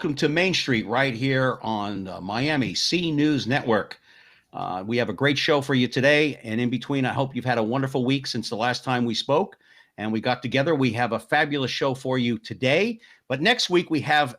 Welcome to Main Street right here on the Miami C News Network. We have a great show for you today. And in between, I hope you've had a wonderful week since the last time we spoke and we got together. We have a fabulous show for you today. But next week, we have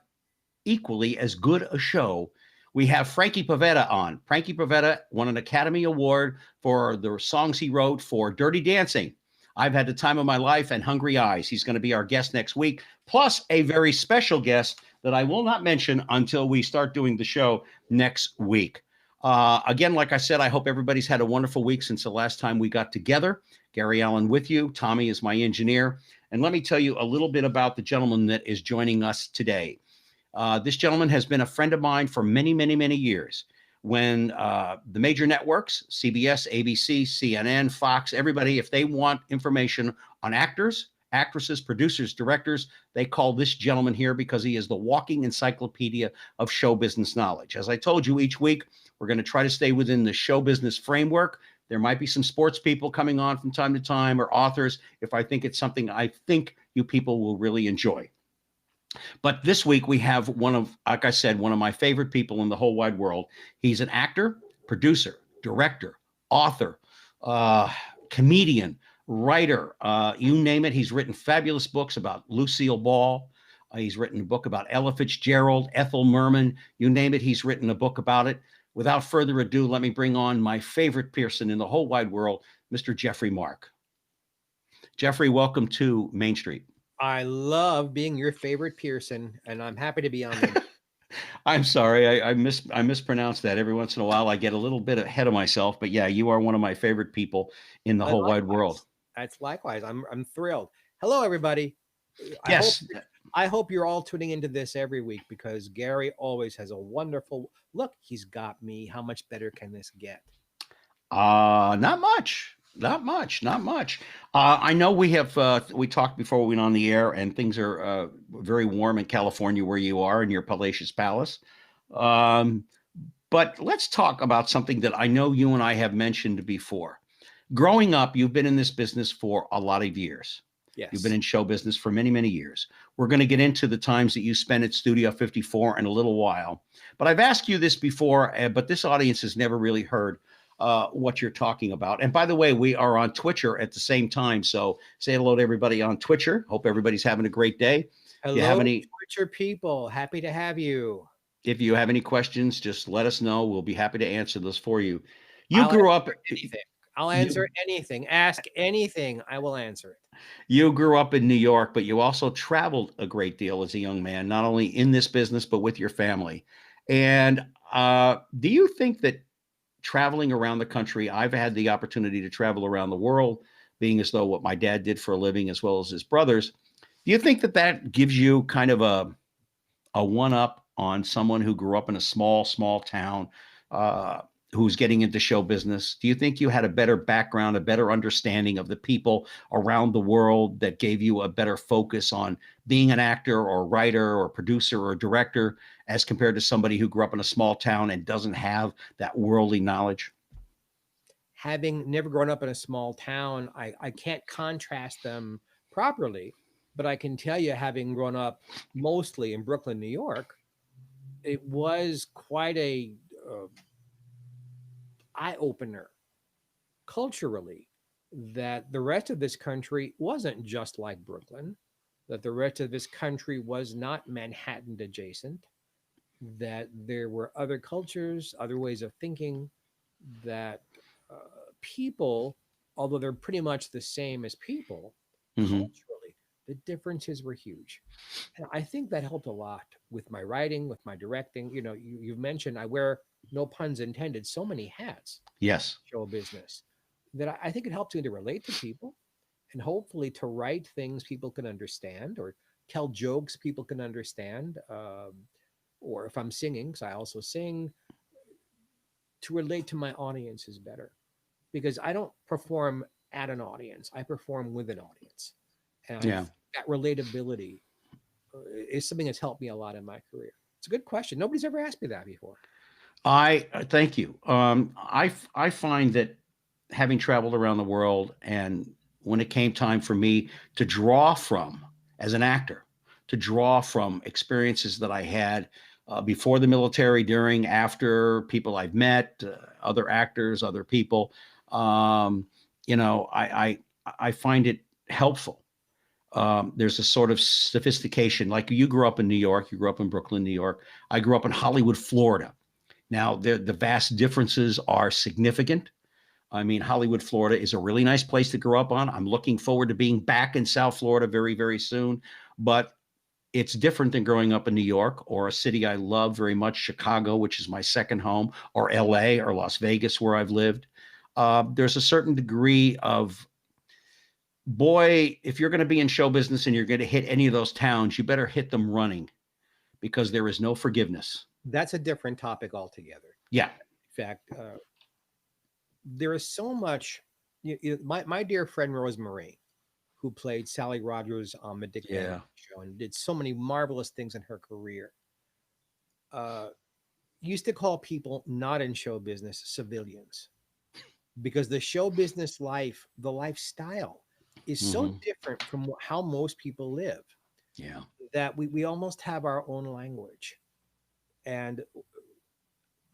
equally as good a show. We have Frankie Pavetta on. Frankie Pavetta won an Academy Award for the songs he wrote for Dirty Dancing, I've Had the Time of My Life, and Hungry Eyes. He's going to be our guest next week, plus a very special guest that I will not mention until we start doing the show next week. Again, like I said, I hope everybody's had a wonderful week since the last time we got together. Gary Allen with you. Tommy is my engineer. And let me tell you a little bit about the gentleman that is joining us today. This gentleman has been a friend of mine for many, many, many years. When the major networks, CBS, ABC, CNN, Fox, everybody, if they want information on actors, actresses, producers, directors, they call this gentleman here because he is the walking encyclopedia of show business knowledge. As I told you, each week, we're going to try to stay within the show business framework. There might be some sports people coming on from time to time, or authors, if I think it's something I think you people will really enjoy. But this week we have one of, like I said, one of my favorite people in the whole wide world. He's an actor, producer, director, author, comedian, writer, you name it. He's written fabulous books about Lucille Ball. He's written a book about Ella Fitzgerald, Ethel Merman, you name it. He's written a book about it. Without further ado, let me bring on my favorite person in the whole wide world, Mr. Geoffrey Mark. Jeffrey, welcome to Main Street. I love being your favorite Pearson, and I'm happy to be on there. I'm sorry, I mispronounced that. Every once in a while, I get a little bit ahead of myself. But yeah, you are one of my favorite people in the whole wide world. That's likewise. I'm thrilled. Hello, everybody. Yes. I hope you're all tuning into this every week because Gary always has a wonderful look. He's got me. How much better can this get? Not much. Not much. I know we talked before we went on the air, and things are very warm in California where you are in your palatial palace. But let's talk about something that I know you and I have mentioned before. Growing up, you've been in this business for a lot of years. Yes. You've been in show business for many, many years. We're going to get into the times that you spent at Studio 54 in a little while. But I've asked you this before, but this audience has never really heard what you're talking about. And by the way, we are on Twitcher at the same time. So say hello to everybody on Twitcher. Hope everybody's having a great day. Hello, Twitcher people. Happy to have you. If you have any questions, just let us know. We'll be happy to answer those for you. I'll answer anything. Ask anything. I will answer it. You grew up in New York, but you also traveled a great deal as a young man, not only in this business, but with your family. And do you think that traveling around the country, I've had the opportunity to travel around the world, being as though what my dad did for a living, as well as his brothers. Do you think that that gives you kind of a one-up on someone who grew up in a small town, who's getting into show business? Do you think you had a better background, a better understanding of the people around the world that gave you a better focus on being an actor or writer or producer or director as compared to somebody who grew up in a small town and doesn't have that worldly knowledge? Having never grown up in a small town, I can't contrast them properly, but I can tell you, having grown up mostly in Brooklyn, New York, it was quite a eye-opener culturally that the rest of this country wasn't just like Brooklyn, that the rest of this country was not Manhattan adjacent, that there were other cultures, other ways of thinking, that people, although they're pretty much the same as people, culturally, the differences were huge. And I think that helped a lot with my writing, with my directing. You know, you've mentioned I wear, no puns intended, so many hats. Yes. Show business that I think it helps me to relate to people and hopefully to write things people can understand or tell jokes people can understand. Or if I'm singing, because I also sing, to relate to my audiences better. Because I don't perform at an audience, I perform with an audience. And that relatability is something that's helped me a lot in my career. It's a good question. Nobody's ever asked me that before. I thank you. I find that having traveled around the world, and when it came time for me to draw from as an actor, to draw from experiences that I had before the military, during, after, people I've met, other actors, other people. Um, I find it helpful. There's a sort of sophistication. Like, you grew up in New York, you grew up in Brooklyn, New York. I grew up in Hollywood, Florida. Now, the vast differences are significant. I mean, Hollywood, Florida is a really nice place to grow up on. I'm looking forward to being back in South Florida very, very soon. But it's different than growing up in New York, or a city I love very much, Chicago, which is my second home, or LA or Las Vegas, where I've lived. There's a certain degree of, boy, if you're going to be in show business and you're going to hit any of those towns, you better hit them running, because there is no forgiveness. That's a different topic altogether. Yeah. In fact, there is so much. My dear friend Rosemary, who played Sally Rogers on the Dick Van Dyke Show and did so many marvelous things in her career, used to call people not in show business civilians, because the show business life, the lifestyle, is so different from how most people live. Yeah. That we almost have our own language. And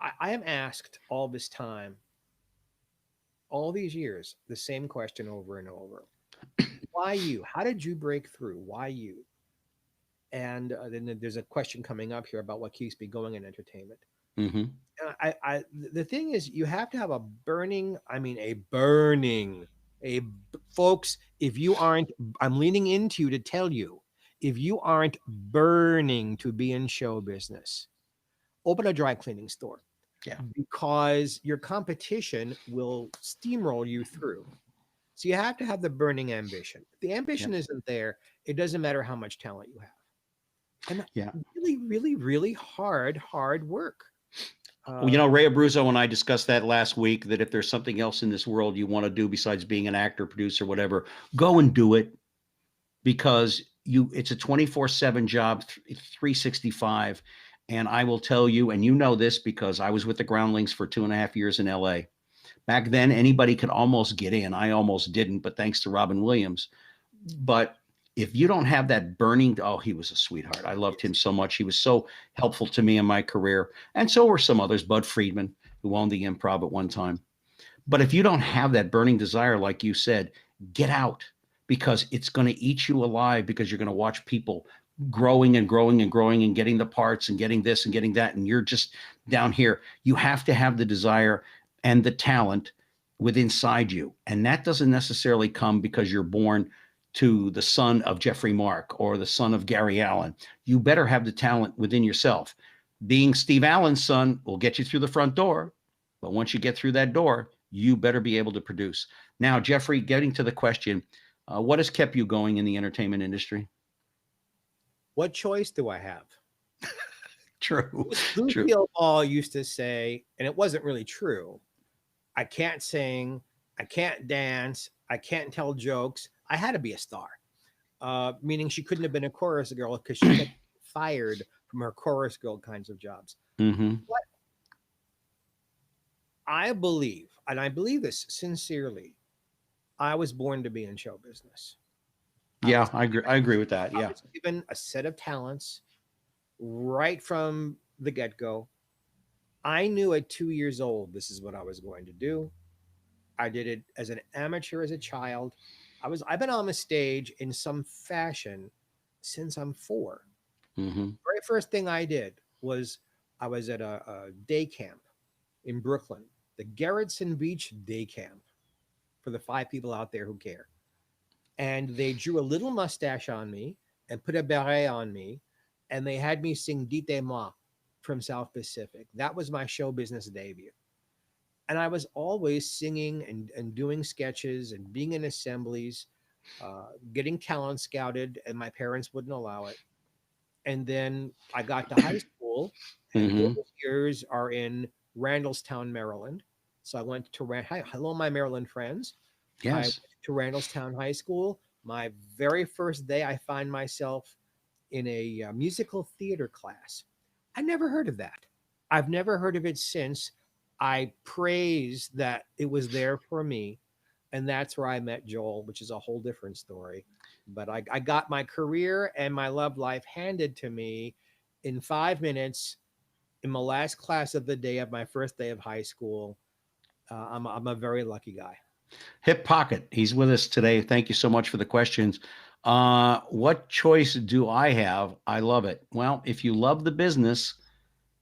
I am asked all this time, all these years, the same question over and over. Why you? How did you break through? Why you? And then there's a question coming up here about what keeps me going in entertainment. Mm-hmm. The thing is, you have to have a burning, folks, if you aren't, I'm leaning into you to tell you, if you aren't burning to be in show business, open a dry cleaning store. Yeah. Because your competition will steamroll you through. So you have to have the burning ambition. If the ambition isn't there, it doesn't matter how much talent you have. And really, really, really hard work. Well, Ray Abruzzo and I discussed that last week, that if there's something else in this world you want to do besides being an actor, producer, whatever, go and do it, because it's a 24/7 job, 365. And I will tell you, and you know this because I was with the Groundlings for 2.5 years in LA. Back then, anybody could almost get in. I almost didn't, but thanks to Robin Williams. But if you don't have that burning, oh, he was a sweetheart. I loved him so much. He was so helpful to me in my career. And so were some others, Bud Friedman, who owned the Improv at one time. But if you don't have that burning desire, like you said, get out, because it's going to eat you alive, because you're going to watch people growing and growing and growing and getting the parts and getting this and getting that. And you're just down here. You have to have the desire and the talent within inside you. And that doesn't necessarily come because you're born to the son of Geoffrey Mark or the son of Gary Allen. You better have the talent within yourself. Being Steve Allen's son will get you through the front door. But once you get through that door, you better be able to produce. Now, Geoffrey, getting to the question, what has kept you going in the entertainment industry? What choice do I have? True. Lucille Ball used to say, and it wasn't really true, I can't sing, I can't dance, I can't tell jokes. I had to be a star, meaning she couldn't have been a chorus girl because she got fired from her chorus girl kinds of jobs. Mm-hmm. But I believe, and I believe this sincerely, I was born to be in show business. Yeah, I agree with that. Yeah. I was given a set of talents right from the get-go. I knew at 2 years old, this is what I was going to do. I did it as an amateur, as a child. I've been on the stage in some fashion since I'm 4. Mm-hmm. Very first thing I did was I was at a day camp in Brooklyn, the Gerritsen Beach Day Camp, for the 5 people out there who care. And they drew a little mustache on me and put a beret on me, and they had me sing Dites-moi from South Pacific. That was my show business debut. And I was always singing and doing sketches and being in assemblies, getting talent scouted, and my parents wouldn't allow it. And then I got to high school, and those years are in Randallstown, Maryland. So I went to hello, my Maryland friends. Yes. I went to Randallstown High School. My very first day, I find myself in a musical theater class. I never heard of that. I've never heard of it since. I praise that it was there for me. And that's where I met Joel, which is a whole different story. but I got my career and my love life handed to me in 5 minutes in my last class of the day of my first day of high school. I'm a very lucky guy. Hip Pocket, he's with us today. Thank you so much for the questions. What choice do I have? I love it. Well, if you love the business,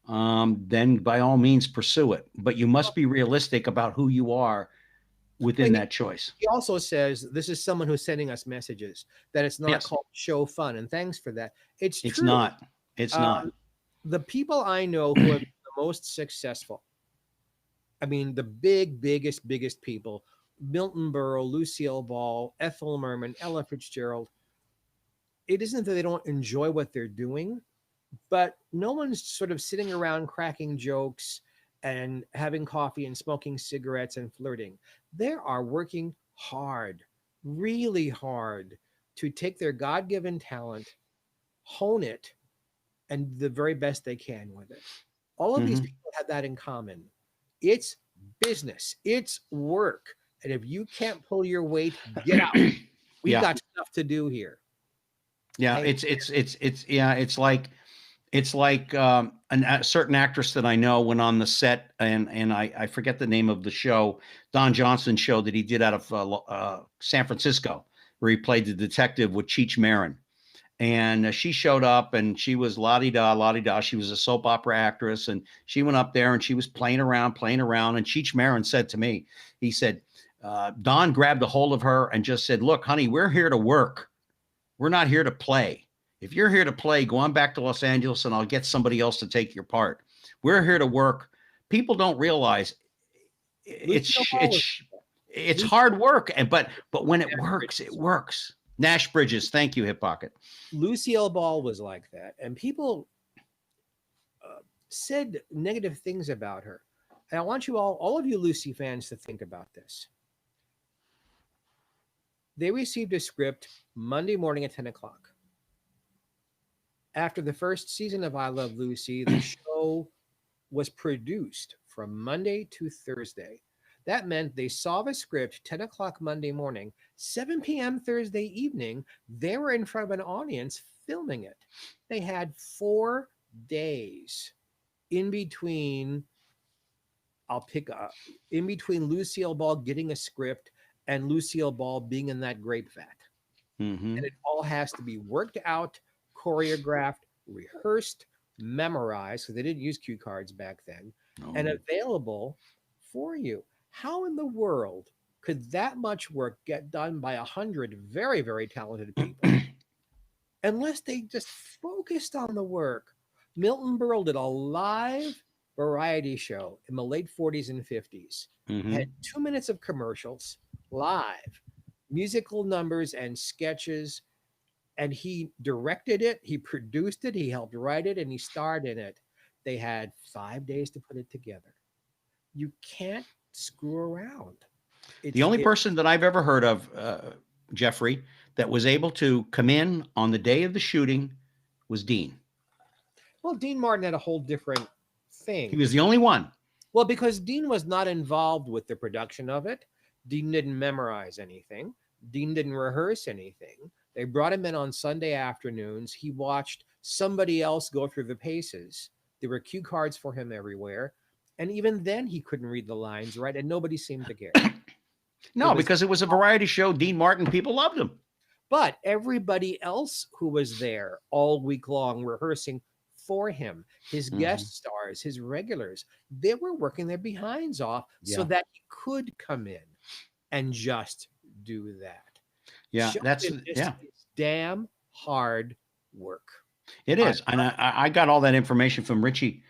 then by all means pursue it. But you must be realistic about who you are Well, within that choice. he also says this is someone who's sending us messages that it's not Yes, called show fun, and thanks for that. It's it's true. not. It's not. The people I know who have been the most successful, I mean, the biggest people, Milton Berle, Lucille Ball, Ethel Merman, Ella Fitzgerald. It isn't that they don't enjoy what they're doing, but no one's sort of sitting around cracking jokes and having coffee and smoking cigarettes and flirting. They are working hard, really hard, to take their God given talent, hone it, and do the very best they can with it. All of these Mhm. people have that in common. It's business, it's work. And if you can't pull your weight, get out. We've Yeah, got stuff to do here. yeah. Hang It's yeah. It's like a certain actress that I know went on the set, and I forget the name of the show, Don Johnson show that he did out of San Francisco, where he played the detective with Cheech Marin. And she showed up, and she was la-di-da, la-di-da. She was a soap opera actress, and she went up there and she was playing around, playing around. And Cheech Marin said to me, he said, Don grabbed a hold of her and just said, look, honey, we're here to work. We're not here to play. If you're here to play, go on back to Los Angeles and I'll get somebody else to take your part. We're here to work. People don't realize Lucille it's Ball was it's it's Lu- hard work, but when it Nash works, it Bridges. works. Nash Bridges, thank you, Hip Pocket. Lucille Ball was like that, and people said negative things about her. And I want you all of you Lucy fans, to think about this. They received a script Monday morning at 10 o'clock. After the first season of I Love Lucy, the show was produced from Monday to Thursday. That meant they saw the script 10 o'clock Monday morning, 7 p.m. Thursday evening. They were in front of an audience filming it. They had 4 days in between. In between Lucille Ball getting a script and Lucille Ball being in that grape vat. Mm-hmm. And it all has to be worked out, choreographed, rehearsed, memorized, because they didn't use cue cards back then, and available for you. How in the world could that much work get done by 100 very, very talented people unless they just focused on the work? Milton Berle did a live variety show in the late 40s and 50s. Mm-hmm. Had 2 minutes of commercials, live, musical numbers and sketches, and he directed it, he produced it, he helped write it, and he starred in it. They had 5 days to put it together. You can't screw around. The only person that I've ever heard of, Geoffrey, that was able to come in on the day of the shooting was Dean. Well, Dean Martin had a whole different thing. He was the only one. Well, because Dean was not involved with the production of it. Dean didn't memorize anything. Dean didn't rehearse anything. They brought him in on Sunday afternoons. He watched somebody else go through the paces. There were cue cards for him everywhere. And even then, he couldn't read the lines right, and nobody seemed to care. No, because it was a variety show. Dean Martin, people loved him. But everybody else who was there all week long rehearsing for him, his guest stars, his regulars, they were working their behinds off so that he could come in and just do that. Yeah, It's damn hard work. It is. And I got all that information from Richie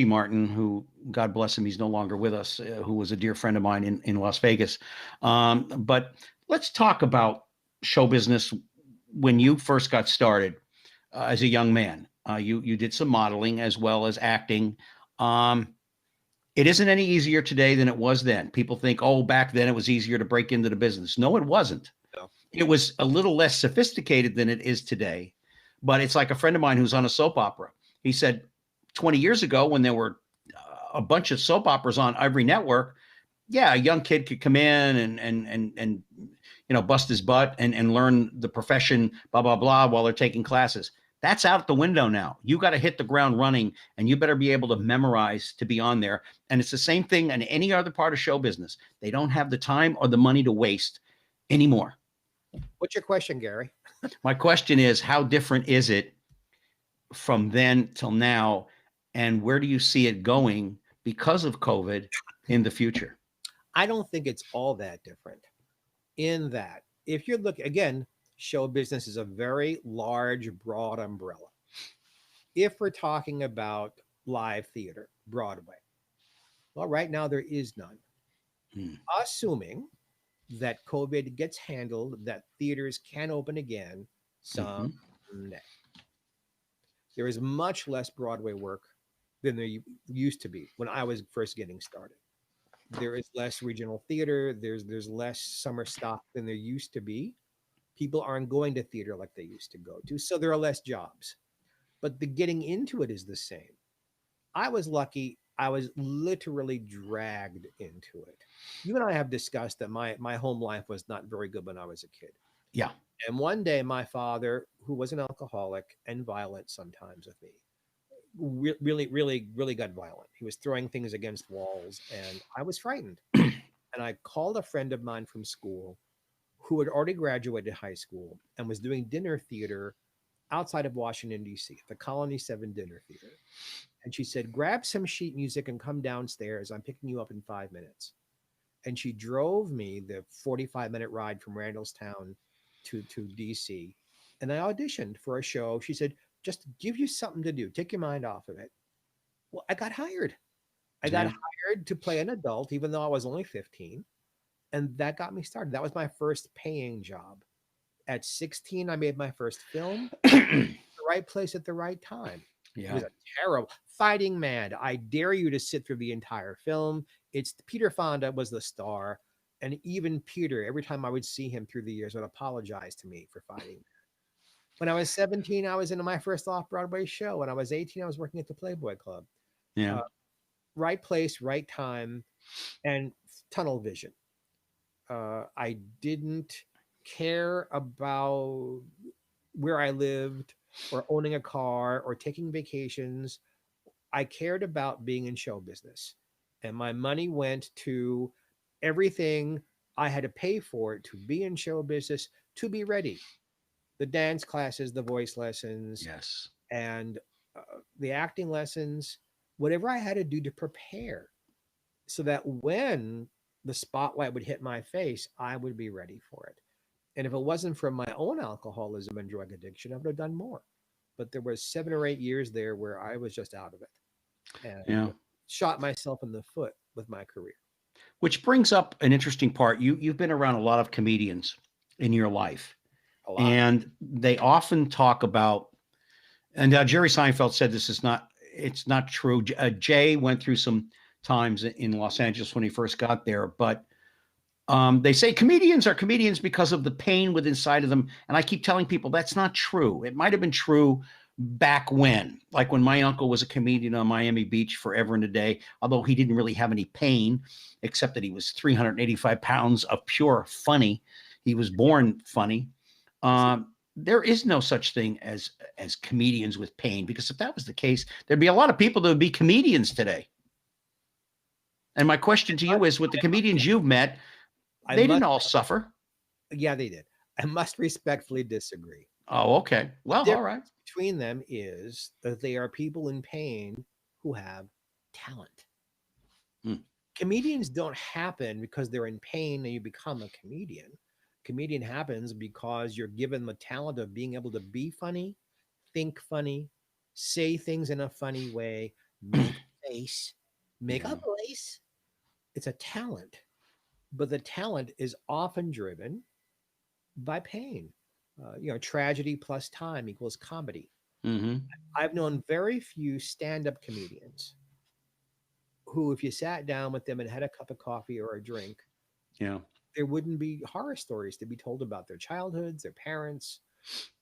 Martin, who, God bless him, he's no longer with us, who was a dear friend of mine in Las Vegas. But let's talk about show business when you first got started as a young man. You did some modeling as well as acting. It isn't any easier today than it was then. People think, oh, back then it was easier to break into the business. No, it wasn't. No. It was a little less sophisticated than it is today. But it's like a friend of mine who's on a soap opera. He said 20 years ago, when there were a bunch of soap operas on every network, yeah, a young kid could come in and bust his butt and learn the profession, blah, blah, blah, while they're taking classes. That's out the window now. You got to hit the ground running, and you better be able to memorize to be on there. And it's the same thing in any other part of show business. They don't have the time or the money to waste anymore. What's your question, Gary? My question is, how different is it from then till now? And where do you see it going because of COVID in the future? I don't think it's all that different in that if you're looking, again, show business is a very large, broad umbrella. If we're talking about live theater, Broadway, well, right now there is none. Assuming that COVID gets handled, that theaters can open again someday. There is much less Broadway work than there used to be when I was first getting started. There is less regional theater. There's less summer stock than there used to be. People aren't going to theater like they used to go to, so there are less jobs. But the getting into it is the same. I was lucky. I was literally dragged into it. You and I have discussed that my home life was not very good when I was a kid. Yeah. And one day, my father, who was an alcoholic and violent sometimes with me, really got violent. He was throwing things against walls, and I was frightened. And I called a friend of mine from school who had already graduated high school and was doing dinner theater outside of Washington, D.C., the Colony 7 Dinner Theater. And she said, grab some sheet music and come downstairs. I'm picking you up in 5 minutes. And she drove me the 45-minute ride from Randallstown to DC. And I auditioned for a show. She said, just give you something to do. Take your mind off of it. Well, I got hired. I got hired to play an adult, even though I was only 15. And that got me started. That was my first paying job. At 16, I made my first film. The right place at the right time. Yeah. It was a terrible Fighting Man. I dare you to sit through the entire film. It's Peter Fonda was the star. And even Peter, every time I would see him through the years, would apologize to me for Fighting Man. When I was 17, I was into my first off-Broadway show. When I was 18, I was working at the Playboy Club. Yeah. Right place, right time, and tunnel vision. I didn't care about where I lived or owning a car or taking vacations. I cared about being in show business. And my money went to everything I had to pay for to be in show business, to be ready. The dance classes, the voice lessons, Yes. and the acting lessons, whatever I had to do to prepare so that when the spotlight would hit my face, I would be ready for it. And if it wasn't from my own alcoholism and drug addiction, I would have done more. But there was 7 or 8 years there where I was just out of it and shot myself in the foot with my career. Which brings up an interesting part. You've been around a lot of comedians in your life, and they often talk about. And Jerry Seinfeld said it's not true. Jay went through some times in Los Angeles when he first got there, but they say comedians are comedians because of the pain within inside of them. And I keep telling people that's not true. It might have been true back when, like when my uncle was a comedian on Miami Beach forever and a day, although he didn't really have any pain, except that he was 385 pounds of pure funny. He was born funny. There is no such thing as comedians with pain, because if that was the case, there'd be a lot of people that would be comedians today. And my question to you is, with the comedians you've met, they didn't all suffer. Yeah, they did. I must respectfully disagree. Oh, okay. Well, all right. Between them is that they are people in pain who have talent. Comedians don't happen because they're in pain and you become a comedian. Comedian happens because you're given the talent of being able to be funny, think funny, say things in a funny way, make a face, make a voice. It's a talent, but the talent is often driven by pain. Tragedy plus time equals comedy. I've known very few stand-up comedians who, if you sat down with them and had a cup of coffee or a drink, there wouldn't be horror stories to be told about their childhoods, their parents,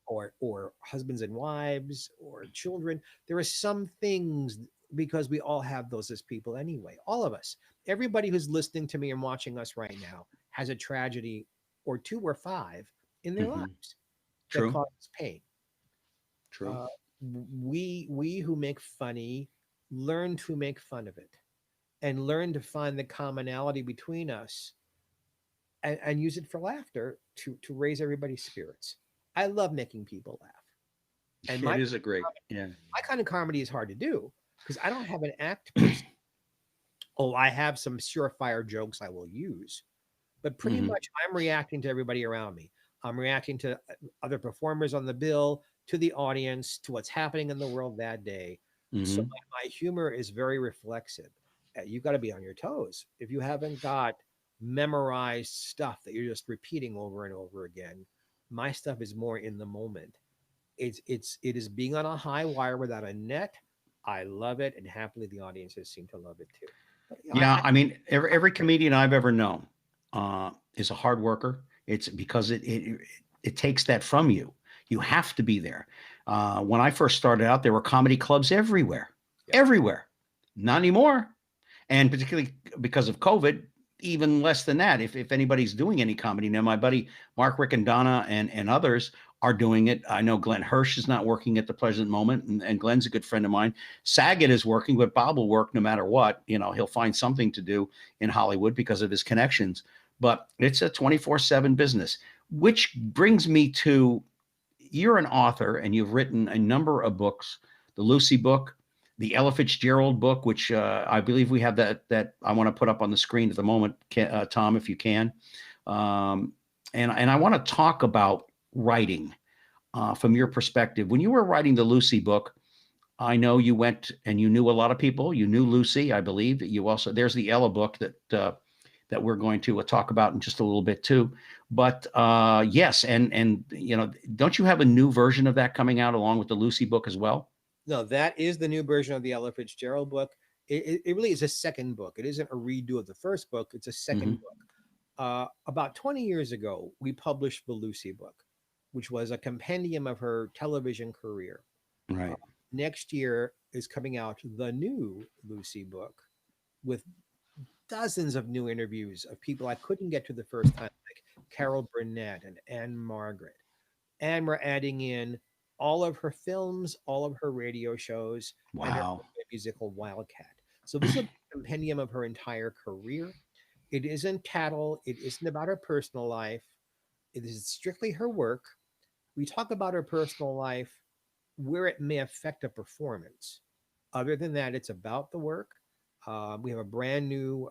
or husbands and wives, or children. There are some things, because we all have those as people anyway. All of us, everybody who's listening to me and watching us right now has a tragedy or 2 or 5 in their Hmm. lives that True. causes pain. True. Uh, we who make funny learn to make fun of it and learn to find the commonality between us and use it for laughter to raise everybody's spirits. I love making people laugh. And It is a great, yeah. my kind of comedy is hard to do because I don't have an act per se. Oh, I have some surefire jokes I will use, but pretty Hmm. much I'm reacting to everybody around me. I'm reacting to other performers on the bill, to the audience, to what's happening in the world that day. So Hmm. my humor is very reflexive. You got to be on your toes. If you haven't got memorized stuff that you're just repeating over and over again, my stuff is more in the moment. It is being on a high wire without a net. I love it, and happily the audiences seem to love it too. But Yeah, I mean, every comedian I've ever known is a hard worker. It's because it takes that from you. You have to be there. When I first started out, there were comedy clubs everywhere, yeah, everywhere. Not anymore, and particularly because of COVID, even less than that. If anybody's doing any comedy now, my buddy Mark, Rick, and Donna, and others are doing it. I know Glenn Hirsch is not working at the present moment, and Glenn's a good friend of mine. Saget is working, but Bob will work no matter what. You know, he'll find something to do in Hollywood because of his connections. But it's a 24/7 business, which brings me to, you're an author and you've written a number of books, the Lucy book, the Ella Fitzgerald book, which I believe we have that I want to put up on the screen at the moment, Tom, if you can. Um, and I want to talk about writing from your perspective. When you were writing the Lucy book, I know you went and you knew a lot of people. You knew Lucy, I believe. You also, there's the Ella book that we're going to talk about in just a little bit too. But yes, and you know, don't you have a new version of that coming out along with the Lucy book as well? no, that is the new version of the Ella Fitzgerald book. It really is a second book. It isn't a redo of the first book. It's a second Hmm. book. About 20 years ago, we published the Lucy book, which was a compendium of her television career. Uh, Right. Next year is coming out the new Lucy book with dozens of new interviews of people I couldn't get to the first time, like Carol Burnett and Anne Margaret. And we're adding in all of her films, all of her radio shows, and her Wow. musical Wildcat. So this is a compendium of her entire career. It isn't tattle. It isn't about her personal life. It is strictly her work. We talk about her personal life where it may affect a performance. Other than that, it's about the work. We have a brand new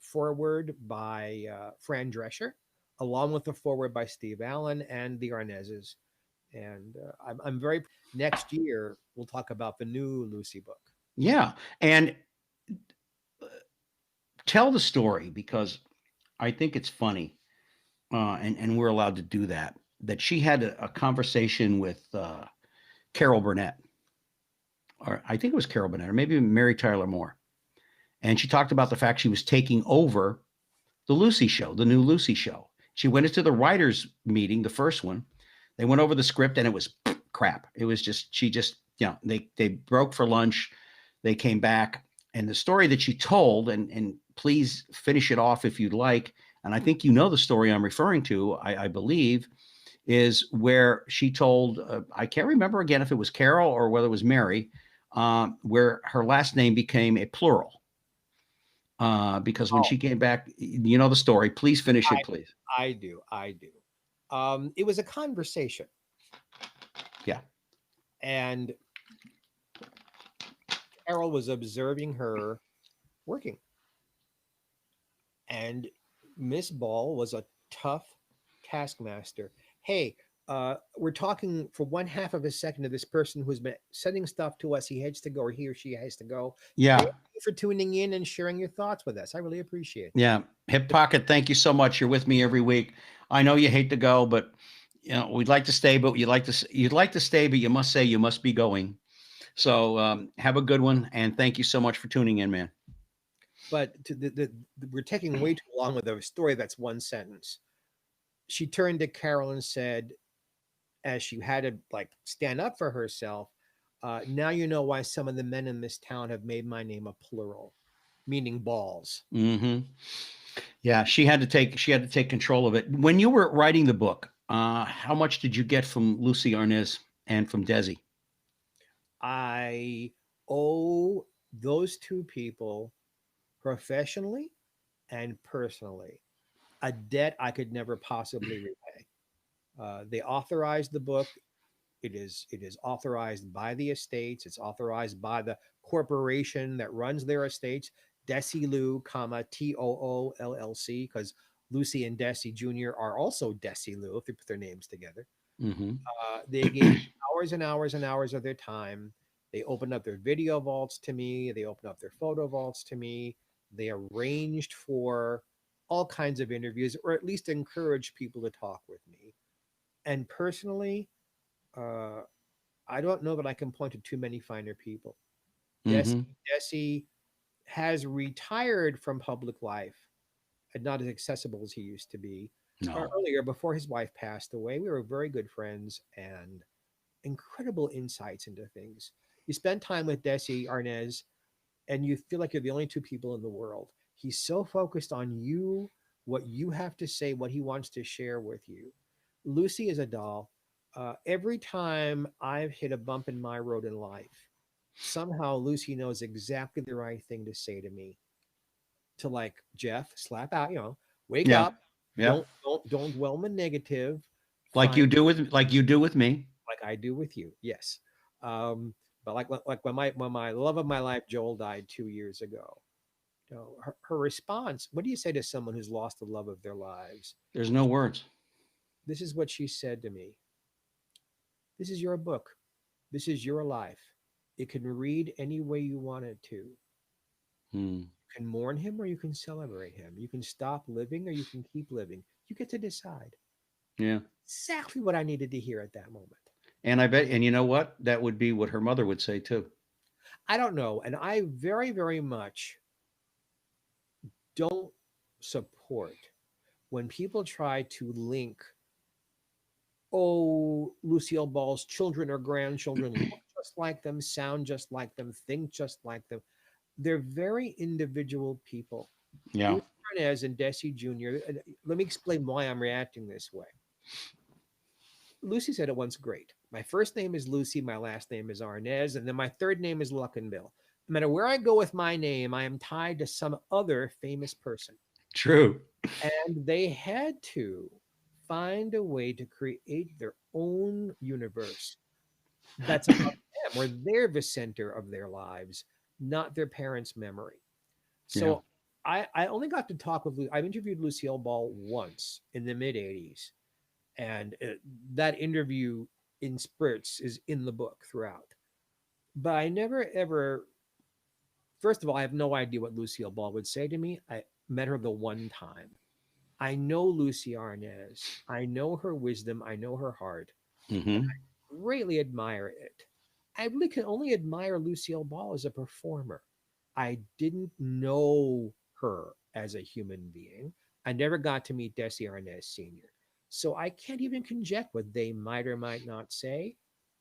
foreword by Fran Drescher, along with the foreword by Steve Allen and the Arnezes. And I'm very, next year, we'll talk about the new Lucy book. Yeah. And tell the story because I think it's funny, and we're allowed to do that. That she had a conversation with Carol Burnett, or I think it was Carol Burnett, or maybe Mary Tyler Moore, and she talked about the fact she was taking over the Lucy show, the new Lucy show. She went into the writers' meeting, the first one. They went over the script, and it was crap. It was just she just they broke for lunch. They came back, and the story that she told, and please finish it off if you'd like. And I think you know the story I'm referring to. I believe is where she told, I can't remember again if it was Carol or whether it was Mary, where her last name became a plural. Because when Oh, she came back, you know the story. Please finish it, please. I do. I do. It was a conversation, Yeah. and Carol was observing her working. And Miss Ball was a tough taskmaster. Hey, we're talking for one half of a second to this person who's been sending stuff to us. He has to go, or he or she has to go. Thank Yeah. you for tuning in and sharing your thoughts with us. I really appreciate that. Yeah. Hip Pocket, thank you so much. You're with me every week. I know you hate to go, but you know, we'd like to stay, but you'd like to stay, but you must say you must be going. So have a good one. And thank you so much for tuning in, man. But we're taking way too long with a story that's one sentence. She turned to Carol and said, as she had to like stand up for herself, now you know why some of the men in this town have made my name a plural. meaning balls. Hmm. Yeah, she had to take control of it. When you were writing the book, how much did you get from Lucy Arnaz and from Desi? I owe those two people professionally and personally a debt I could never possibly repay. They authorized the book. It is authorized by the estates. It's authorized by the corporation that runs their estates, Desilu, comma Too LLC, because Lucy and Desi Jr. are also Desilu if they put their names together. Hmm. They gave me hours and hours and hours of their time. They opened up their video vaults to me. They opened up their photo vaults to me. They arranged for all kinds of interviews, or at least encouraged people to talk with me. And personally, uh, I don't know that I can point to too many finer people. Desi, Hmm. Desi has retired from public life and not as accessible as he used to be. No. Earlier, before his wife passed away, we were very good friends and incredible insights into things. You spend time with Desi Arnaz, and you feel like you're the only two people in the world. He's so focused on you, what you have to say, what he wants to share with you. Lucy is a doll. Every time I've hit a bump in my road in life, somehow Lucy knows exactly the right thing to say to me. To like Jeff, slap out, wake Yeah. up. Yeah. Don't dwell on the negative. Like Find you do with me. like I do with you. Yes. Um, but like when my love of my life, Joel, died 2 years ago. Her response. What do you say to someone who's lost the love of their lives? There's no words. This is what she said to me. This is your book. This is your life. It can read any way you want it to. You Hmm. can mourn him or you can celebrate him. You can stop living or you can keep living. You get to decide. Yeah. Exactly what I needed to hear at that moment. And I bet, and you know what? That would be what her mother would say too. I don't know. And I very, very much don't support when people try to link, oh, Lucille Ball's children or grandchildren look just like them, sound just like them, think just like them. They're very individual people. Yeah. Lucy Arnaz and Desi Jr. Let me explain why I'm reacting this way. Lucy said it once great. My first name is Lucy, my last name is Arnaz, and then my third name is Luckenbill. No matter where I go with my name, I am tied to some other famous person. True. And they had to find a way to create their own universe that's about them, where they're the center of their lives, not their parents' memory. Yeah. So I only got to talk with I've interviewed Lucille Ball once in the mid 80s. And that interview in spurts is in the book throughout. But I never ever, first of all, I have no idea what Lucille Ball would say to me. I met her the one time. I know Lucy Arnaz. I know her wisdom. I know her heart. Hmm. Greatly admire it. I really can only admire Lucille Ball as a performer. I didn't know her as a human being. I never got to meet Desi Arnaz Sr. So I can't even conject what they might or might not say.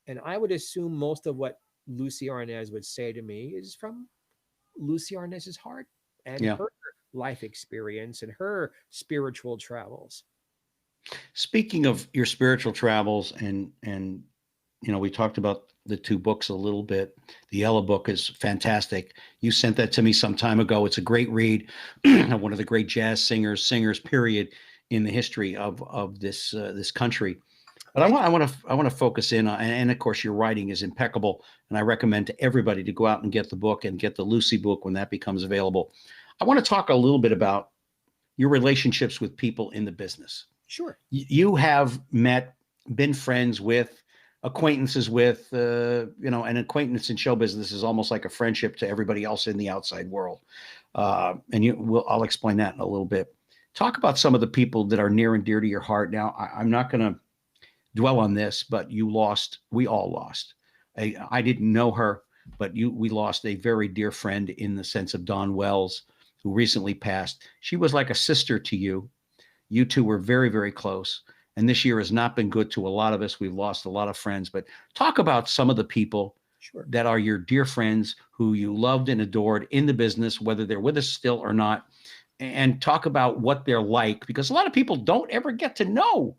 And I would assume most of what Lucy Arnaz would say to me is from Lucy Arnaz's heart and Yeah. her life experience and her spiritual travels. Speaking of your spiritual travels and we talked about the two books a little bit. The Yellow Book is fantastic. You sent that to me some time ago. It's a great read. One of the great jazz singers, period, in the history of this country. But Thank you. I want to focus in on, and of course, your writing is impeccable, and I recommend to everybody to go out and get the book and get the Lucy book when that becomes available. I want to talk a little bit about your relationships with people in the business. Sure. You have been friends with, acquaintances with, an acquaintance in show business is almost like a friendship to everybody else in the outside world. I'll explain that in a little bit. Talk about some of the people that are near and dear to your heart. Now, I'm not going to dwell on this, but we all lost. I didn't know her, but we lost a very dear friend in the sense of Dawn Wells, who recently passed. She was like a sister to you. You two were very, very close. And this year has not been good to a lot of us. We've lost a lot of friends, but talk about some of the people Sure. that are your dear friends who you loved and adored in the business, whether they're with us still or not, and talk about what they're like, because a lot of people don't ever get to know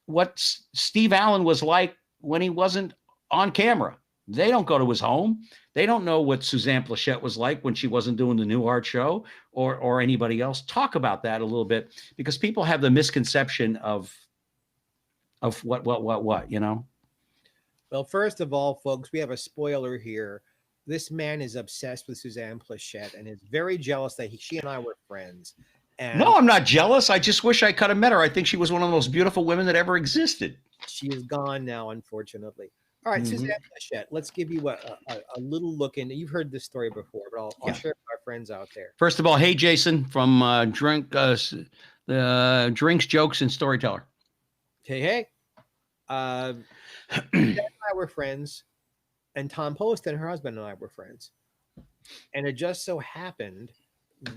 what Steve Allen was like when he wasn't on camera. They don't go to his home. They don't know what Suzanne Plachette was like when she wasn't doing the Newhart show, or anybody else. Talk about that a little bit, because people have the misconception of what, you know? Well, first of all, folks, we have a spoiler here. This man is obsessed with Suzanne Plachette and is very jealous that she and I were friends. No, And I'm not jealous. I just wish I could have met her. I think she was one of the most beautiful women that ever existed. she is gone now, unfortunately. All right, Suzanne Mm-hmm. Plachette, let's give you a little look in. You've heard this story before, but I'll Yeah. share it with our friends out there. First of all, hey, Jason from Drinks, Jokes, and Storyteller. Hey, hey. Suzanne and I were friends, and Tom Post and her husband and I were friends. And it just so happened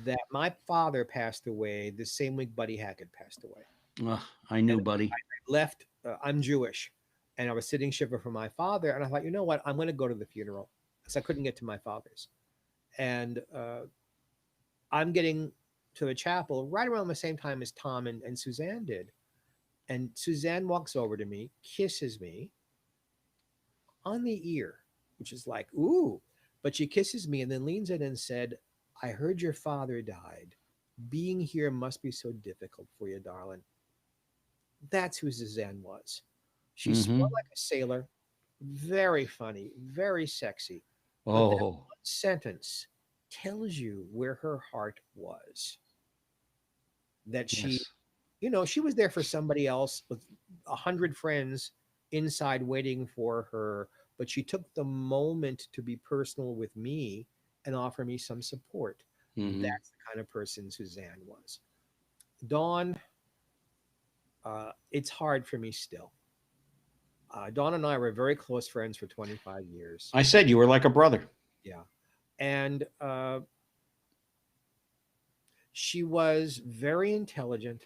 that my father passed away the same week Buddy Hackett passed away. I knew, And buddy. I left, I'm Jewish, and I was sitting shiva for my father. And I thought, you know what? I'm going to go to the funeral because I couldn't get to my father's. And I'm getting to the chapel right around the same time as Tom and Suzanne did. And Suzanne walks over to me, kisses me on the ear, which is like, ooh. But she kisses me and then leans in and said, I heard your father died. Being here must be so difficult for you, darling. That's who Suzanne was. She Mm-hmm. spoke like a sailor, very funny, very sexy. But that Oh, one sentence tells you where her heart was. That she, yes. you know, she was there for somebody else with 100 friends inside waiting for her, but she took the moment to be personal with me and offer me some support. Mm-hmm. That's the kind of person Suzanne was. Dawn, it's hard for me still. Dawn and I were very close friends for 25 years. I said you were like a brother. Yeah. And she was very intelligent,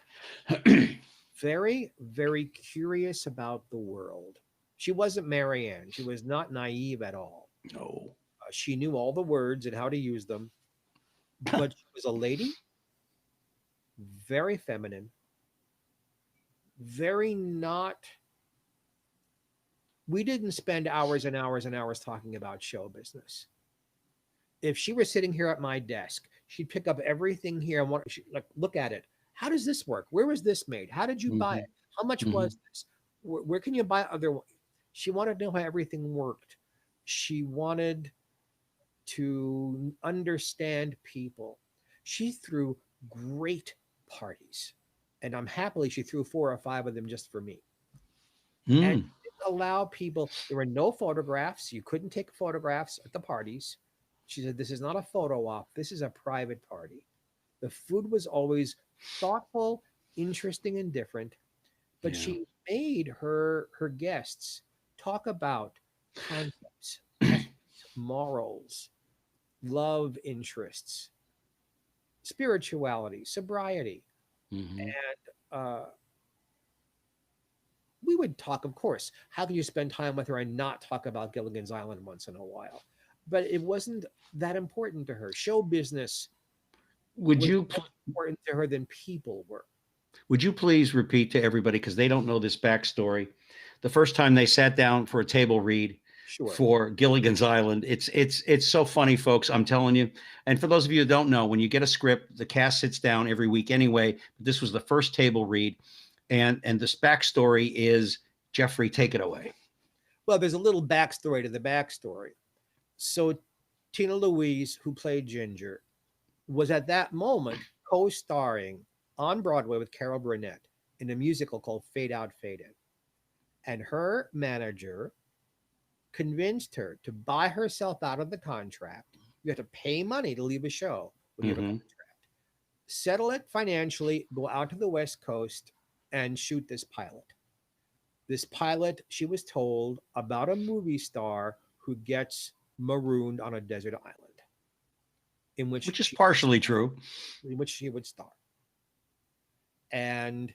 very, very curious about the world. She wasn't Marianne. She was not naive at all. No. She knew all the words and how to use them, but she was a lady, very feminine, very not. We didn't spend hours and hours and hours talking about show business. If she were sitting here at my desk, she'd pick up everything here and like look at it. How does this work? Where was this made? How did you buy Mm-hmm. it? How much Mm-hmm. was this? Where can you buy other? She wanted to know how everything worked. She wanted to understand people. She threw great parties, and I'm happily she threw 4 or 5 of them just for me. And Mm. allow people. There were no photographs. You couldn't take photographs at the parties. She said, "This is not a photo op. This is a private party." The food was always thoughtful, interesting, and different. But Yeah. she made her guests talk about concepts, ethics, morals, love interests, spirituality, sobriety, Mm-hmm. and we would talk, of course. How can you spend time with her and not talk about Gilligan's Island once in a while? But it wasn't that important to her. Show business Would was you more important to her than people were. would you please repeat to everybody, because they don't know this backstory, the first time they sat down for a table read Sure. for Gilligan's Island? It's so funny, folks. I'm telling you. And for those of you who don't know, when you get a script, the cast sits down every week anyway. But this was the first table read, and this backstory is Geoffrey. Take it away. Well, there's a little backstory to the backstory. So Tina Louise, who played Ginger, was at that moment co-starring on Broadway with Carol Burnett in a musical called Fade Out, Fade In. And her manager convinced her to buy herself out of the contract. You have to pay money to leave a show when you have a Mm-hmm. contract. Settle it financially, go out to the West Coast and shoot this pilot. This pilot, she was told, about a movie star who gets marooned on a desert island in which Which is partially true. she would star. And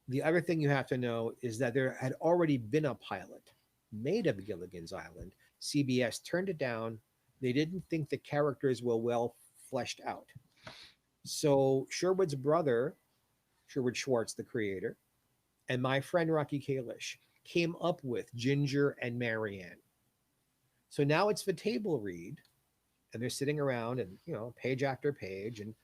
the other thing you have to know is that there had already been a pilot made of Gilligan's Island. CBS turned it down. They didn't think the characters were well fleshed out. So Sherwood's brother, Sherwood Schwartz, the creator, and my friend Rocky Kalish came up with Ginger and Marianne. So now it's the table read, and they're sitting around and, page after page. And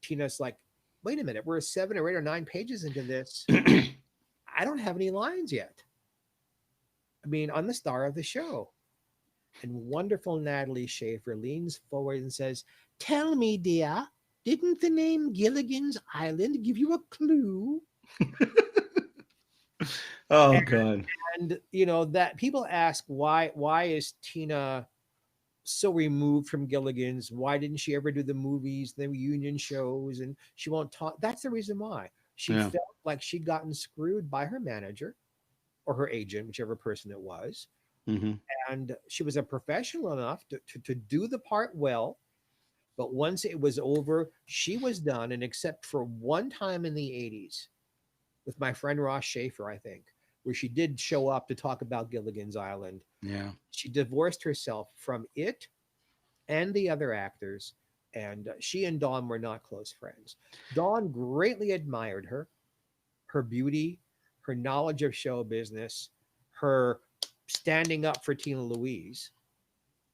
Tina's like, wait a minute, we're 7 or 8 or 9 pages into this. I don't have any lines yet. I mean, I'm the star of the show. And wonderful Natalie Schaefer leans forward and says, tell me, dear, didn't the name Gilligan's Island give you a clue? Oh, God. And that people ask why is Tina so removed from Gilligan's? Why didn't she ever do the movies, the reunion shows, and she won't talk? That's the reason why. She felt like she'd gotten screwed by her manager or her agent, whichever person it was. Mm-hmm. And she was a professional enough to do the part well. But once it was over, she was done. And except for one time in the 80s with my friend Ross Schaefer, I think, where she did show up to talk about Gilligan's Island. Yeah. She divorced herself from it and the other actors, and she and Dawn were not close friends. Dawn greatly admired her beauty, her knowledge of show business, her standing up for Tina Louise,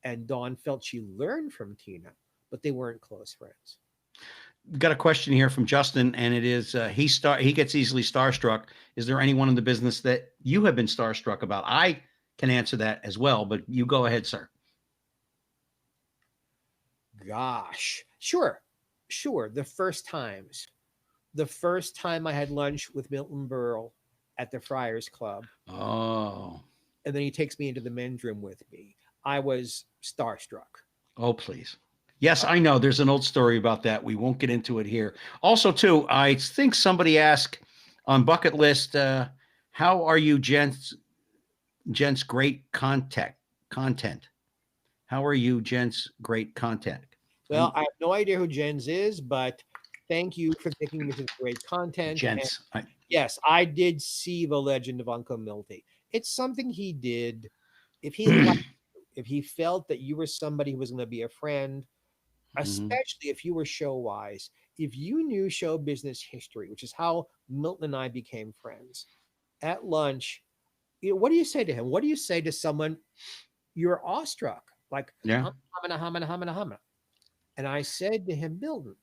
and Dawn felt she learned from Tina, but they weren't close friends. Got a question here from Justin, and it is he gets easily starstruck. Is there anyone in the business that you have been starstruck about? I can answer that as well, but you go ahead, sir. Gosh, sure. The first time I had lunch with Milton Berle at the Friars Club. Oh. And then he takes me into the men's room with me. I was starstruck. Oh, please. Yes, I know. There's an old story about that. We won't get into it here. Also, too, I think somebody asked on bucket list, how are you, gents great content? How are you, gents great content? Well, I have no idea who Jens is, but thank you for thinking this is great content. Gents. Yes, I did see The Legend of Uncle Milty. It's something he did. If he felt that you were somebody who was going to be a friend, especially if you were show wise, if you knew show business history, which is how Milton and I became friends, at lunch, what do you say to him? What do you say to someone you're awestruck? Like, humana. And I said to him, Milton,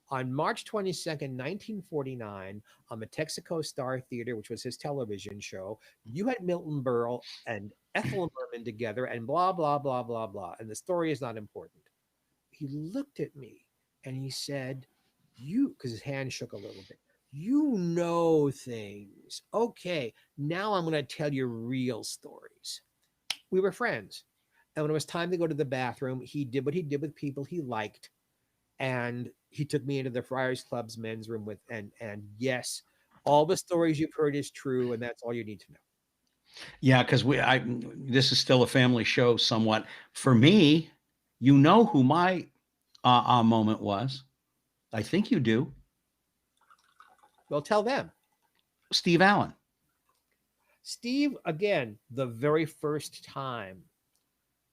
on March 22nd, 1949, on the Texaco Star Theater, which was his television show, you had Milton Berle and Ethel Merman together and blah, blah, blah, blah, blah. And the story is not important. He looked at me and he said, because his hand shook a little bit, you know things. Okay, now I'm going to tell you real stories. We were friends. And when it was time to go to the bathroom, he did what he did with people he liked. And he took me into the Friars Club's men's room and yes, all the stories you've heard is true. And that's all you need to know. Yeah, because this is still a family show somewhat. For me, you know who my moment was. I think you do. Well, tell them. Steve Allen. Steve, again, the very first time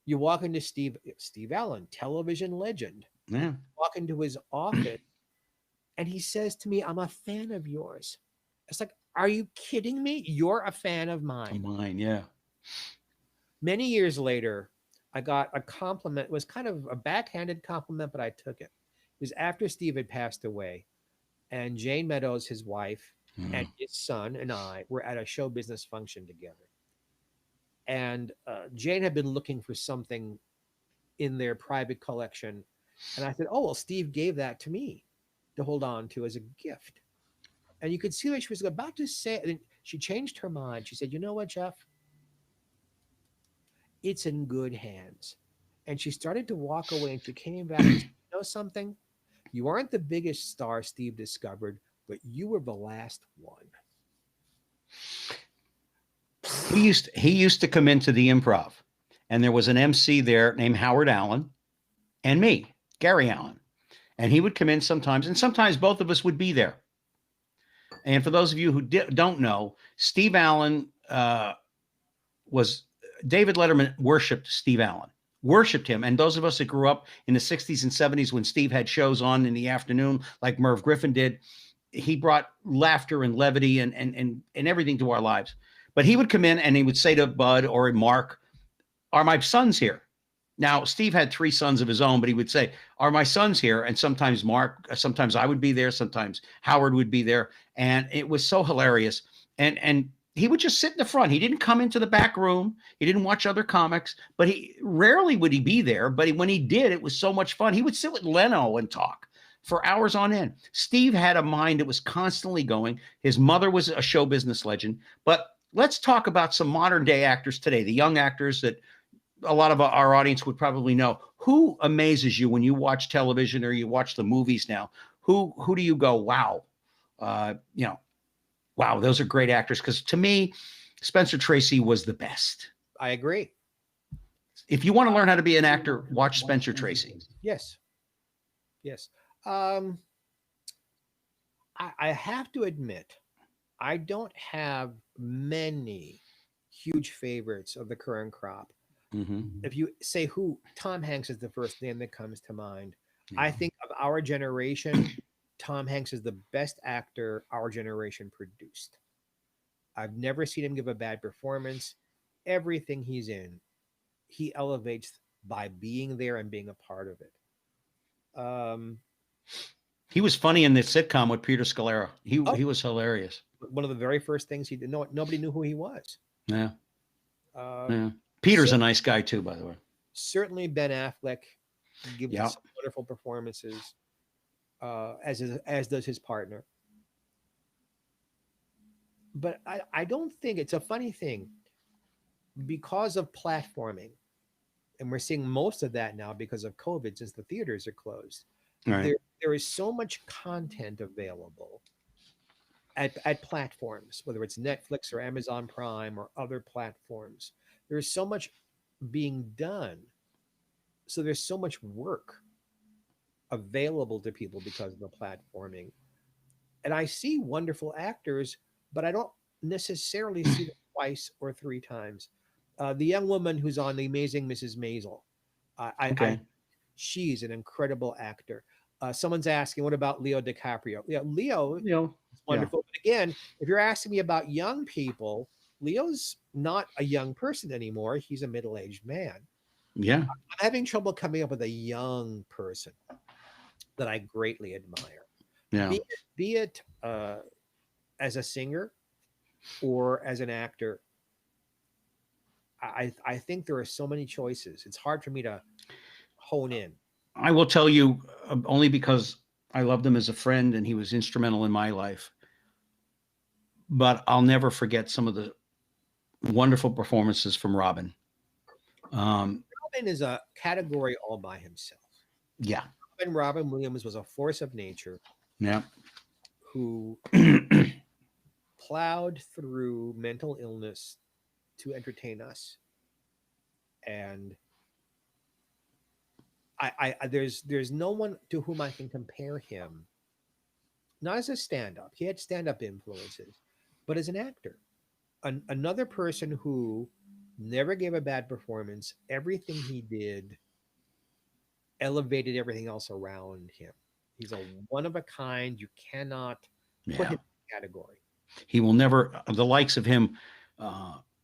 you walk into Steve Allen, television legend. Yeah. Walk into his office and he says to me, I'm a fan of yours. It's like, are you kidding me? You're a fan of mine. Mine, yeah. Many years later, I got a compliment. It was kind of a backhanded compliment, but I took it. It was after Steve had passed away, and Jane Meadows, his wife, and his son and I were at a show business function together. And Jane had been looking for something in their private collection. And I said, oh, well, Steve gave that to me to hold on to as a gift. And you could see that she was about to say it. And she changed her mind. She said, you know what, Jeff? It's in good hands. And she started to walk away and she came back and said, you know something? You aren't the biggest star Steve discovered, but you were the last one. He used to come into the Improv, and there was an MC there named Howard Allen and me, Gary Allen. And he would come in sometimes, and sometimes both of us would be there. And for those of you who don't know, Steve Allen was David Letterman worshipped Steve Allen, worshipped him. And those of us that grew up in the 60s and 70s when Steve had shows on in the afternoon, like Merv Griffin did, he brought laughter and levity and everything to our lives. But he would come in and he would say to Bud or Mark, "Are my sons here?" Now, Steve had 3 sons of his own, but he would say, "Are my sons here?" And sometimes sometimes I would be there, sometimes Howard would be there. And it was so hilarious. And he would just sit in the front. He didn't come into the back room. He didn't watch other comics, but he rarely would he be there. But when he did, it was so much fun. He would sit with Leno and talk for hours on end. Steve had a mind that was constantly going. His mother was a show business legend. But let's talk about some modern day actors today, the young actors that a lot of our audience would probably know. Who amazes you when you watch television or you watch the movies now? Who do you go, wow, wow, those are great actors? Because to me, Spencer Tracy was the best. I agree. If you want to learn how to be an actor, watch Spencer Tracy. Yes. Yes. I have to admit, I don't have many huge favorites of the current crop. Mm-hmm. If you say who, Tom Hanks is the first name that comes to mind. Yeah. I think of our generation, Tom Hanks is the best actor our generation produced. I've never seen him give a bad performance. Everything he's in, he elevates by being there and being a part of it. He was funny in the sitcom with Peter Scalera. He was hilarious. One of the very first things he did, nobody knew who he was. Yeah. Um, Yeah. Peter's a nice guy too, by the way. Certainly Ben Affleck gives Yeah. some wonderful performances, as does his partner. But I don't think, it's a funny thing, because of platforming, and we're seeing most of that now because of COVID, since the theaters are closed. Right. There is so much content available at platforms, whether it's Netflix or Amazon Prime or other platforms. There's so much being done. So there's so much work available to people because of the platforming. And I see wonderful actors, but I don't necessarily see them twice or 3 times. The young woman who's on The Amazing Mrs. Maisel, she's an incredible actor. Someone's asking, what about Leo DiCaprio? Yeah, Leo is wonderful. But again, if you're asking me about young people, Leo's not a young person anymore. He's a middle-aged man. Yeah. I'm having trouble coming up with a young person that I greatly admire. Yeah. Be it as a singer or as an actor. I think there are so many choices. It's hard for me to hone in. I will tell you, only because I loved him as a friend and he was instrumental in my life. But I'll never forget some of the wonderful performances from Robin. Robin is a category all by himself. Yeah. Robin Williams was a force of nature. Yeah. Who plowed through mental illness to entertain us. And there's no one to whom I can compare him. Not as a stand-up. He had stand-up influences, but as an actor. Another person who never gave a bad performance. Everything he did elevated everything else around him. He's a one of a kind. You cannot put him in a category. He will never, the likes of him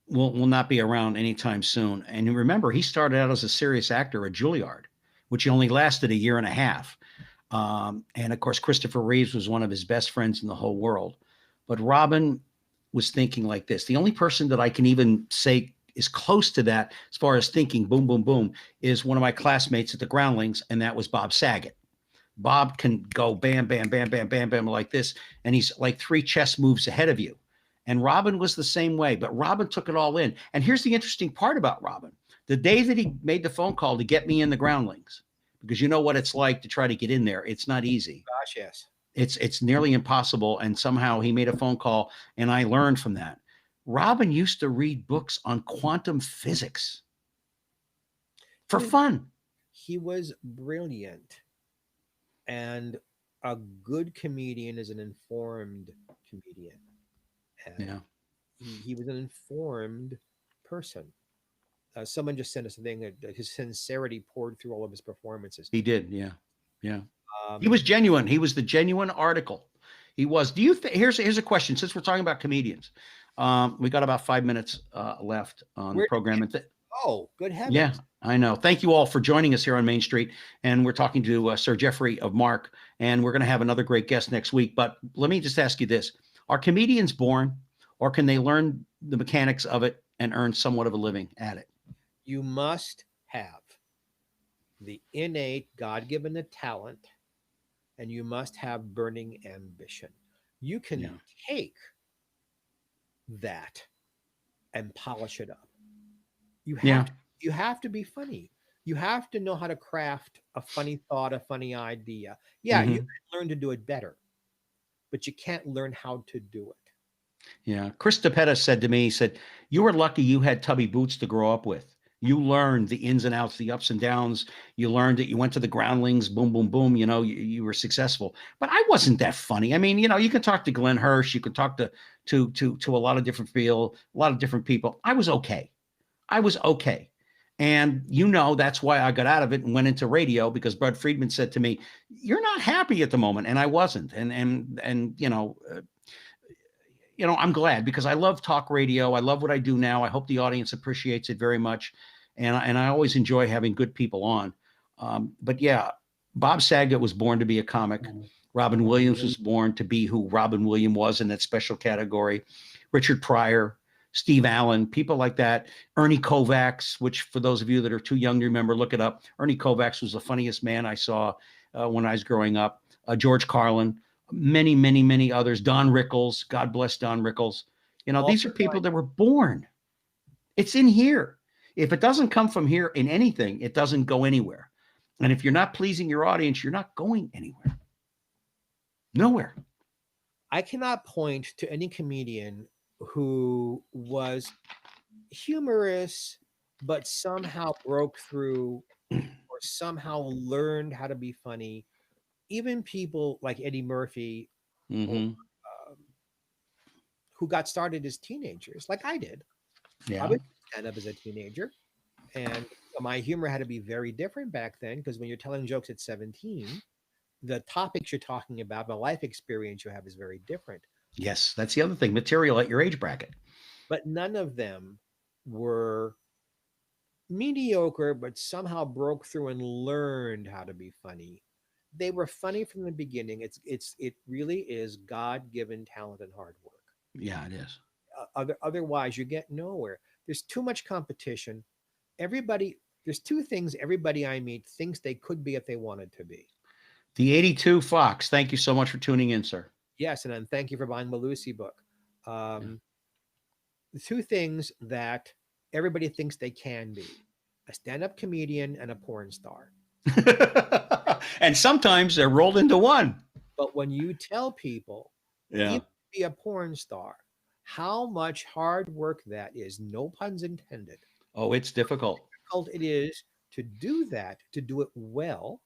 will not be around anytime soon. And remember, he started out as a serious actor at Juilliard, which only lasted a year and a half. And of course, Christopher Reeves was one of his best friends in the whole world. But Robin was thinking like this. The only person that I can even say is close to that as far as thinking boom, boom, boom is one of my classmates at the Groundlings, and that was Bob Saget. Bob can go bam, bam, bam, bam, bam, bam like this, and he's like 3 chess moves ahead of you. And Robin was the same way, but Robin took it all in. And here's the interesting part about Robin. The day that he made the phone call to get me in the Groundlings, because you know what it's like to try to get in there. It's not easy. Gosh, yes. It's nearly impossible. And somehow he made a phone call, and I learned from that. Robin used to read books on quantum physics for fun. He was brilliant. And a good comedian is an informed comedian. And he was an informed person. Someone just sent us a thing that his sincerity poured through all of his performances. He did. Yeah. Yeah. He Um, was genuine. He was the genuine article. He was. Do you think here's a question, since we're talking about comedians. We got about 5 minutes left on the where did program. oh, good Yeah, heavens! I know. Thank you all for joining us here on Main Street. And we're talking to Sir Geoffrey of Mark, and we're going to have another great guest next week. But let me just ask you this. Are comedians born, or can they learn the mechanics of it and earn somewhat of a living at it? You must have the innate God-given talent, and you must have burning ambition. You Yeah. can take that and polish it up. You have Yeah. to, you have to be funny. You have to know how to craft a funny thought, a funny idea. Yeah, you Hmm. can learn to do it better, but you can't learn how to do it. Yeah. Chris Pavetta said to me, he said, you were lucky you had Tubby Boots to grow up with. You learned the ins and outs, the ups and downs. You learned it. You went to the groundlings, boom, boom, boom. You were successful. But I wasn't that funny. I mean, you can talk to Glenn Hirsch, you can talk to a lot of different a lot of different people. I was okay. I was okay. And that's why I got out of it and went into radio, because Bud Friedman said to me, "You're not happy at the moment," and I wasn't. I'm glad, because I love talk radio. I love what I do now. I hope the audience appreciates it very much, and I always enjoy having good people on. But yeah, Bob Saget was born to be a comic. Robin Williams was born to be who Robin Williams was in that special category. Richard Pryor, Steve Allen, people like that. Ernie Kovacs, which for those of you that are too young to remember, look it up. Ernie Kovacs was the funniest man I saw when I was growing up. George Carlin, many, many, many others. Don Rickles, God bless Don Rickles. All These are people that were born. It's in here. If it doesn't come from here in anything, it doesn't go anywhere. And if you're not pleasing your audience, you're not going anywhere. Nowhere. I cannot point to any comedian who was humorous, but somehow broke through or somehow learned how to be funny. Even people like Eddie Murphy, or Mm-hmm. um, who got started as teenagers, like I did. I Yeah. was stand up as a teenager, and my humor had to be very different back then, because when you're telling jokes at 17, the topics you're talking about, the life experience you have is very different. Yes, that's the other thing. Material at your age bracket. But none of them were mediocre, but somehow broke through and learned how to be funny. They were funny from the beginning. It really is God-given talent and hard work. Yeah, it is. Otherwise, you get nowhere. There's too much competition. There's two things everybody I meet thinks they could be if they wanted to be. The 82 Fox. Thank you so much for tuning in, sir. Yes, and then thank you for buying the Lucy book. Yeah. The two things that everybody thinks they can be: a stand-up comedian and a porn star. And sometimes they're rolled into one. But when you tell people, Yeah. even be a porn star, how much hard work that is, no puns intended, Oh, it's difficult. how difficult it is to do that, to do it well,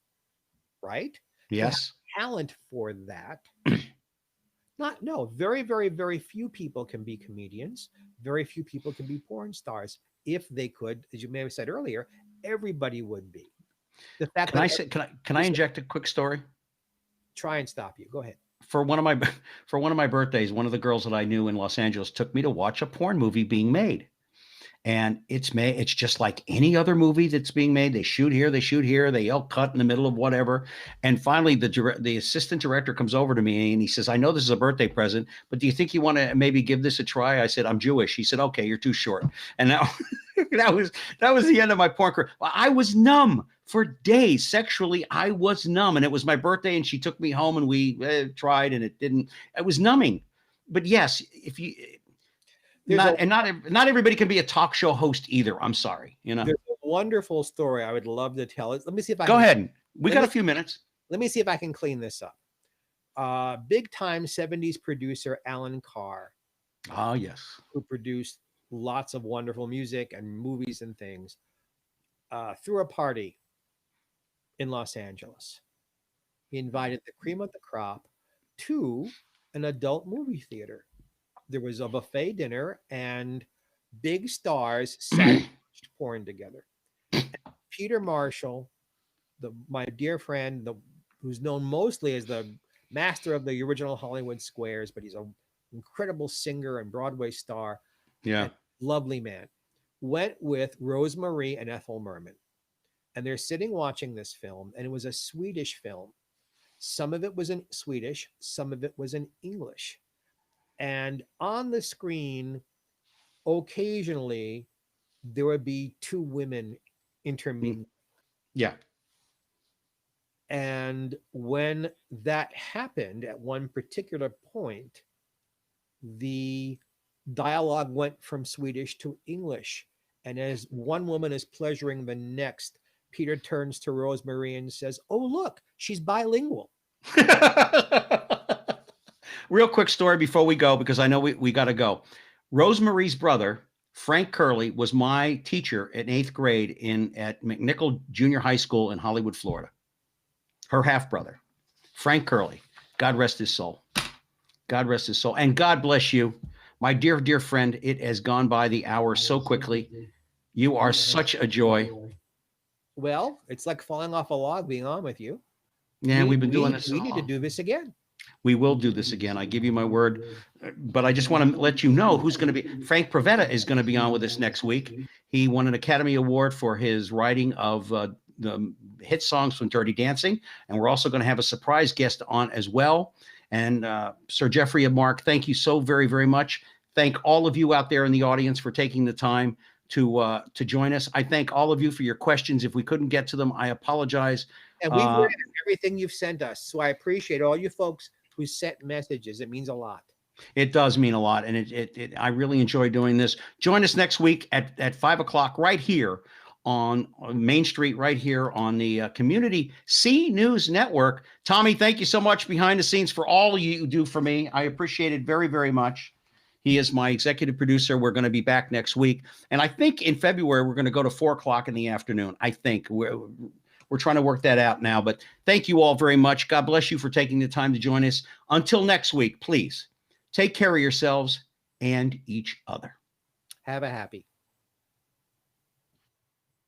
right? To have Yes. talent for that. Not no, very, very, very few people can be comedians. Very few people can be porn stars. If they could, as you may have said earlier, everybody would be. The fact Can I that say can I inject a quick story? try and stop you. Go ahead. For one of my for one of my birthdays, one of the girls that I knew in Los Angeles took me to watch a porn movie being made. And it's just like any other movie that's being made. They shoot here, they yell cut in the middle of whatever. And finally the assistant director comes over to me and he says, I know this is a birthday present, but do you think you want to maybe give this a try? I said, I'm Jewish. He said, okay, you're too short. And now that was the end of my porn career. I was numb for days. Sexually, I was numb. And it was my birthday and she took me home and we tried and it was numbing. But yes, if you not everybody can be a talk show host either. I'm sorry, there's a wonderful story I would love to tell. Let me see if I Go can, ahead. We got a few minutes. let me see if I can clean this up. Big time 70s producer Alan Carr, Oh, yes. who produced lots of wonderful music and movies and things, threw a party in Los Angeles. He invited the cream of the crop to an adult movie theater. There was a buffet dinner, and big stars sat and watched porn together. Peter Marshall, my dear friend, who's known mostly as the master of the original Hollywood squares, but he's an incredible singer and Broadway star Yeah. and lovely man, went with Rosemarie and Ethel Merman. And they're sitting watching this film, and it was a Swedish film. Some of it was in Swedish, some of it was in English. And on the screen, occasionally, there would be two women intermingling. Yeah. And when that happened at one particular point, the dialogue went from Swedish to English. And as one woman is pleasuring the next, Peter turns to Rosemary and says, "Oh, look, she's bilingual." Real quick story before we go, because I know we got to go. Rosemarie's brother, Frank Curley, was my teacher in 8th grade at McNichol Junior High School in Hollywood, Florida. Her half brother, Frank Curley. God rest his soul. God rest his soul. And God bless you. My dear, dear friend, it has gone by the hour so quickly. You are such a joy. Well, it's like falling off a log being on with you. Yeah, we've been doing this. We need to do this again. We will do this again. I give you my word. But I just want to let you know who's going to be. Frank Pavetta is going to be on with us next week. He won an Academy Award for his writing of the hit songs from Dirty Dancing. And we're also going to have a surprise guest on as well. And Sir Geoffrey Mark, thank you so very, very much. Thank all of you out there in the audience for taking the time to join us. I thank all of you for your questions. If we couldn't get to them, I apologize. And we've read everything you've sent us. So I appreciate all you folks who sent messages. It means a lot. It does mean a lot. And I really enjoy doing this. Join us next week at 5 o'clock right here on Mainstreet, right here on the Community C News Network. Tommy, thank you so much behind the scenes for all you do for me. I appreciate it very, very much. He is my executive producer. We're going to be back next week. And I think in February, we're going to go to 4 o'clock in the afternoon. I think we're trying to work that out now. But thank you all very much. God bless you for taking the time to join us. Until next week, please take care of yourselves and each other. Have a happy.